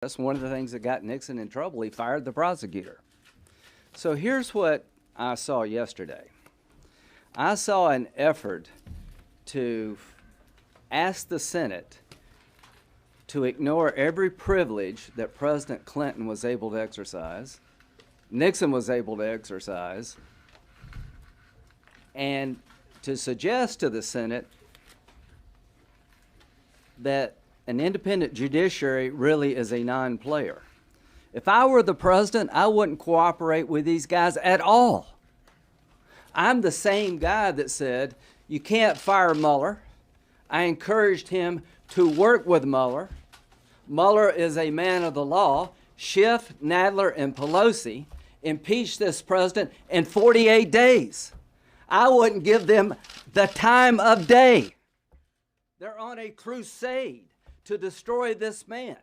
That's one of the things that got Nixon in trouble. He fired the prosecutor. So here's what I saw yesterday. I saw an effort to ask the Senate to ignore every privilege that President Clinton was able to exercise, Nixon was able to exercise, and to suggest to the Senate that an independent judiciary really is a non-player. If I were the president, I wouldn't cooperate with these guys at all. I'm the same guy that said, you can't fire Mueller. I encouraged him to work with Mueller. Mueller is a man of the law. Schiff, Nadler, and Pelosi impeached this president in 48 days. I wouldn't give them the time of day. They're on a crusade to destroy this man.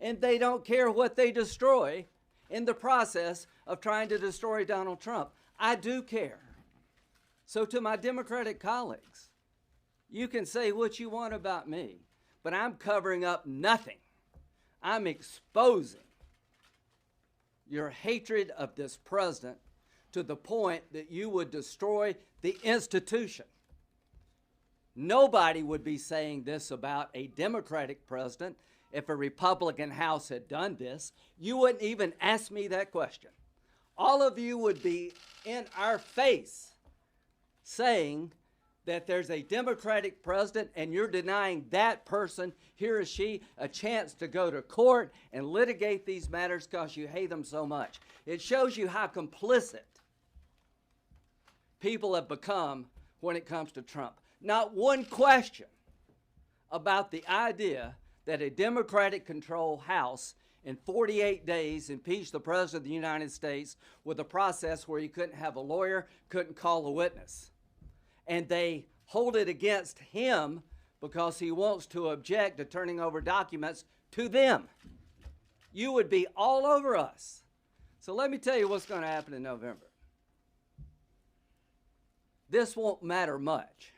And they don't care what they destroy in the process of trying to destroy Donald Trump. I do care. So to my Democratic colleagues, you can say what you want about me, but I'm covering up nothing. I'm exposing your hatred of this president to the point that you would destroy the institution. Nobody would be saying this about a Democratic president if a Republican House had done this. You wouldn't even ask me that question. All of you would be in our face saying that there's a Democratic president and you're denying that person, he or she, a chance to go to court and litigate these matters because you hate them so much. It shows you how complicit people have become when it comes to Trump. Not one question about the idea that a Democratic-controlled House in 48 days impeached the President of the United States with a process where you couldn't have a lawyer, couldn't call a witness. And they hold it against him because he wants to object to turning over documents to them. You would be all over us. So let me tell you what's going to happen in November. This won't matter much.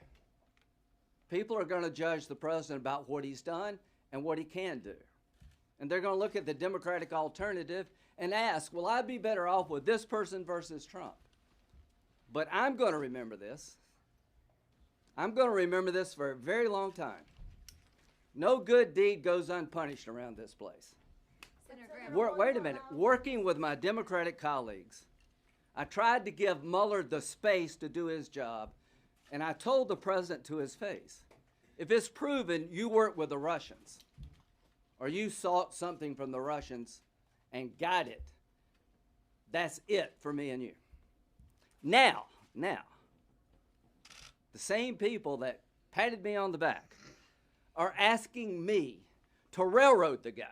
People are going to judge the president about what he's done and what he can do. And they're going to look at the Democratic alternative and ask, will I be better off with this person versus Trump? But I'm going to remember this. I'm going to remember this for a very long time. No good deed goes unpunished around this place. Wait a minute. Working with my Democratic colleagues, I tried to give Mueller the space to do his job, and I told the president to his face, if it's proven you worked with the Russians or you sought something from the Russians and got it, that's it for me and you. Now, the same people that patted me on the back are asking me to railroad the guy,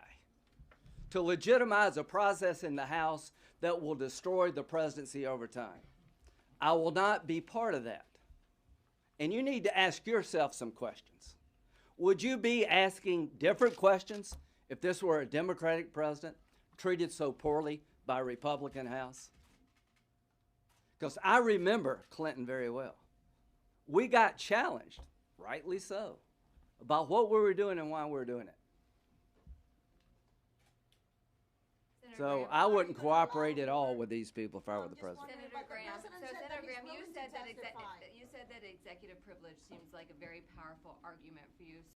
to legitimize a process in the House that will destroy the presidency over time. I will not be part of that. And you need to ask yourself some questions. Would you be asking different questions if this were a Democratic president treated so poorly by a Republican House? Because I remember Clinton very well. We got challenged, rightly so, about what we were doing and why we were doing it. So I wouldn't cooperate at all with these people if I were the president. Senator Graham, you said that executive privilege seems like a very powerful argument for you.